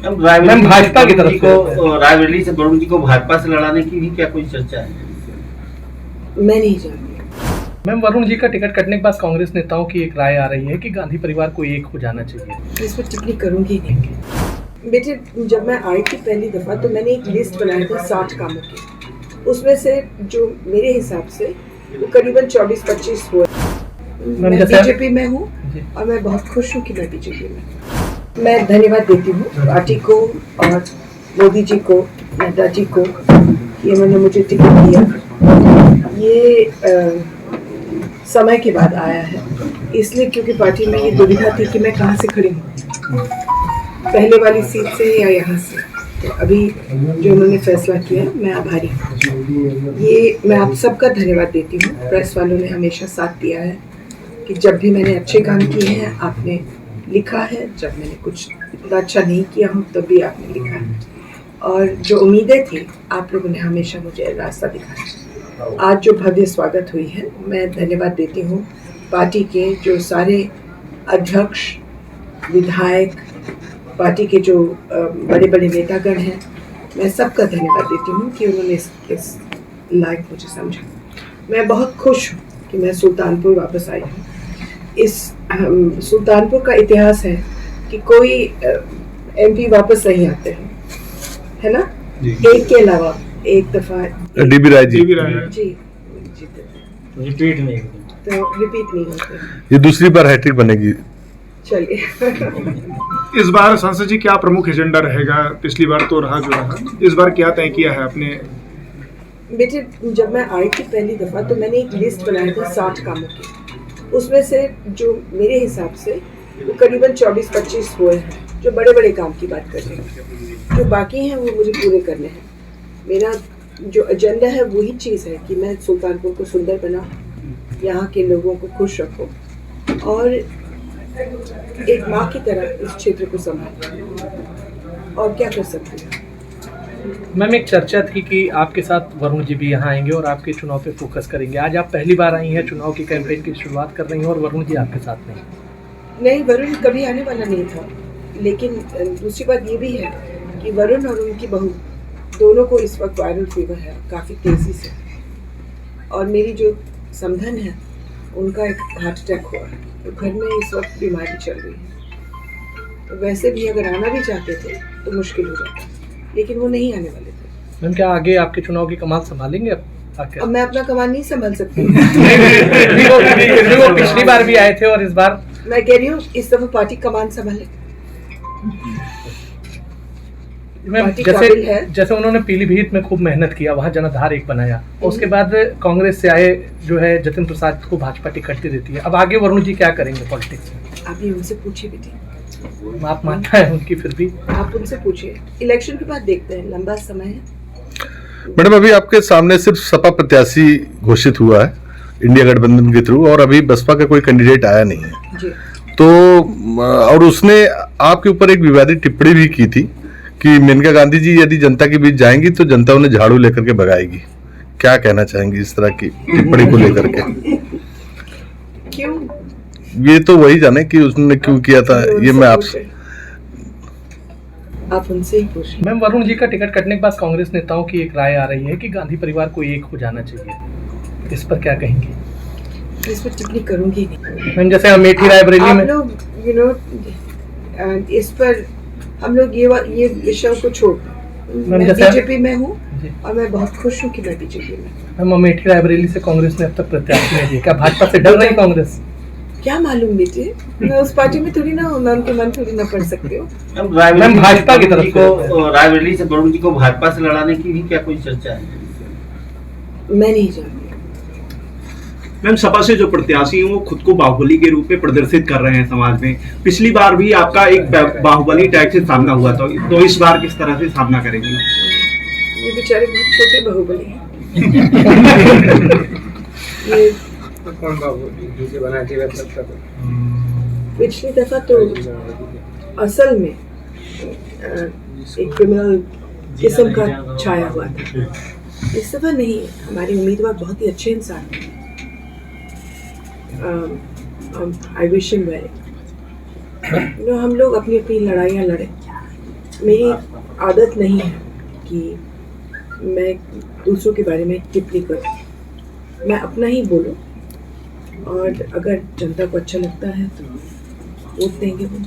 Ma'am Bhajpa की तरफ को रायबरेली से वरुण जी को भाजपा से लड़ाने की भी क्या कोई चर्चा है? मैं नहीं जानती। मैम वरुण जी का टिकट कटने के बाद कांग्रेस नेताओं की एक राय आ रही है कि गांधी परिवार को एक हो जाना चाहिए। इस पर टिप्पणी करूंगी नहीं। बेटे, जब मैं आई थी पहली दफा तो मैंने एक लिस्ट बनाया था 60 कामों की। उसमें से जो मेरे हिसाब से वो करीबन 24-25 हुए। मैं बीजेपी में हूँ और मैं बहुत खुश हूँ कि मैं बीजेपी में हूँ। मैं धन्यवाद देती हूँ पार्टी को और मोदी जी को, नड्डा जी को कि उन्होंने मुझे टिकट दिया। ये समय के बाद आया है, इसलिए क्योंकि पार्टी में ये दुविधा थी कि मैं कहाँ से खड़ी हूँ, पहले वाली सीट से या यहाँ से। तो अभी जो उन्होंने फैसला किया, मैं आभारी हूँ। ये मैं आप सबका धन्यवाद देती हूँ। प्रेस वालों ने हमेशा साथ दिया है कि जब भी मैंने अच्छे काम किए हैं आपने लिखा है, जब मैंने कुछ इतना अच्छा नहीं किया हूँ तब भी आपने लिखा है, और जो उम्मीदें थी आप लोगों ने हमेशा मुझे रास्ता दिखाया। आज जो भव्य स्वागत हुई है, मैं धन्यवाद देती हूँ पार्टी के जो सारे अध्यक्ष, विधायक, पार्टी के जो बड़े बड़े नेतागण हैं, मैं सबका धन्यवाद देती हूँ कि उन्होंने इस लायक मुझे समझा। मैं बहुत खुश हूँ कि मैं सुल्तानपुर वापस आई हूँ। इस सुल्तानपुर का इतिहास है कि कोई एमपी वापस नहीं आते हैं, है ना? एक के अलावा एक दफा डीबी राय जी रिपीट नहीं होते। ये दूसरी बार हैट्रिक बनेगी। चलिए इस बार सांसद जी क्या प्रमुख एजेंडा रहेगा? पिछली बार तो रहा जो रहा, इस बार क्या तय किया है आपने? बेटे, जब मैं आई थी पहली दफा तो मैंने एक लिस्ट बनाया था 60 कामों की। उसमें से जो मेरे हिसाब से वो करीबन 24-25 हुए हैं, जो बड़े बड़े काम की बात कर रहे हैं। जो बाकी हैं वो मुझे पूरे करने हैं। मेरा जो एजेंडा है वही चीज़ है कि मैं सुल्तानपुर को सुंदर बनाऊं, यहाँ के लोगों को खुश रखूं और एक माँ की तरह इस क्षेत्र को संभालूं। और क्या कर सकती हूँ? मैम एक चर्चा थी कि आपके साथ वरुण जी भी यहाँ आएंगे और आपके चुनाव पे फोकस करेंगे। आज आप पहली बार आई हैं, चुनाव की कैंपेन की शुरुआत कर रही हैं और वरुण जी आपके साथ नहीं, वरुण कभी आने वाला नहीं था। लेकिन दूसरी बात ये भी है कि वरुण और उनकी बहू दोनों को इस वक्त वायरल फीवर है काफ़ी तेज़ी से, और मेरी जो समधन है उनका एक हार्ट अटैक हुआ है, तो घर में इस वक्त बीमारी चल रही है। तो वैसे भी अगर आना भी चाहते थे तो मुश्किल हो जाता, लेकिन वो नहीं आने वाले थे। मैम क्या आगे आपके चुनाव की कमान संभालेंगे अब मैं अपना कमान नहीं संभाल सकती। वो पिछली बार भी आए थे और इस बार मैं कह रही हूँ इस दफा पार्टी कमान संभाले। जैसे उन्होंने पीलीभीत में खूब मेहनत किया, वहाँ जनाधार एक बनाया, उसके बाद कांग्रेस से आए जो है जतिन प्रसाद को भाजपा टिकट दे देती है। अब आगे वरुण जी क्या करेंगे पॉलिटिक्स में? आप ये उनसे पूछिए बेटी। आप मानता है उनकी, फिर भी आप उनसे पूछिए। इलेक्शन के बाद देखते हैं, लंबा समय है। मैडम अभी आपके सामने सिर्फ सपा प्रत्याशी घोषित हुआ है इंडिया गठबंधन के थ्रू, और अभी बसपा का कोई कैंडिडेट आया नहीं है जी। तो और उसने आपके ऊपर एक विवादित टिप्पणी भी की थी कि मेनका गांधी जी यदि जनता के बीच जाएंगी तो जनता उन्हें झाड़ू लेकर के भगाएगी। क्या कहना चाहेंगी इस तरह की टिप्पणी को लेकर के? क्यों? ये तो वही जाने कि उसने क्यों किया था, ये मैं आपसे आप उनसे ही पूछिए। मैम वरुण जी का टिकट कटने के बाद कांग्रेस नेताओं की एक राय आ रही है कि गांधी परिवार को एक हो जाना चाहिए। इस पर क्या कहेंगे? इस पर टिप्पणी करूंगी नहीं। मैम जैसे अमेठी रायबरेली में इस पर हम लोग ये विषय को छोड़, मैं बीजेपी में हूँ और मैं बहुत खुश हूँ कि मैं बीजेपी में। मैम अमेठी रायबरेली से कांग्रेस ने अब तक प्रत्याशी नहीं दिया, क्या भाजपा से डर रही कांग्रेस? क्या मालूम बेटे, मैं उस पार्टी में थोड़ी ना हूँ, मैं उनके मन थोड़ी ना पढ़ सकती हूँ। मैम भाजपा की तरफ को रायबरेली से वरुण जी को भाजपा से लड़ाने की भी क्या कोई चर्चा है? मैं नहीं जानती। मैम सपा से जो प्रत्याशी हैं वो खुद को बाहुबली के रूप में प्रदर्शित कर रहे हैं समाज में। पिछली बार भी आपका एक बाहुबली टैग से सामना हुआ था, तो इस बार किस तरह से सामना करेंगे? ये बेचारे बहुत छोटे बाहुबली हैं। कौन बाहुबली जिसे बना के रख सकता था? पिछली दफा तो असल में एक क्रिमिनल किस्म का छाया हुआ था। इस दफा नहीं, हमारे उम्मीदवार बहुत ही अच्छे इंसान हैं। I wish him well. हम लोग अपनी अपनी लड़ाइयाँ लड़े, मेरी आदत नहीं है कि मैं दूसरों के बारे में टिप्पणी करूं। मैं अपना ही बोलूं, और अगर जनता को अच्छा लगता है तो वोट देंगे वो।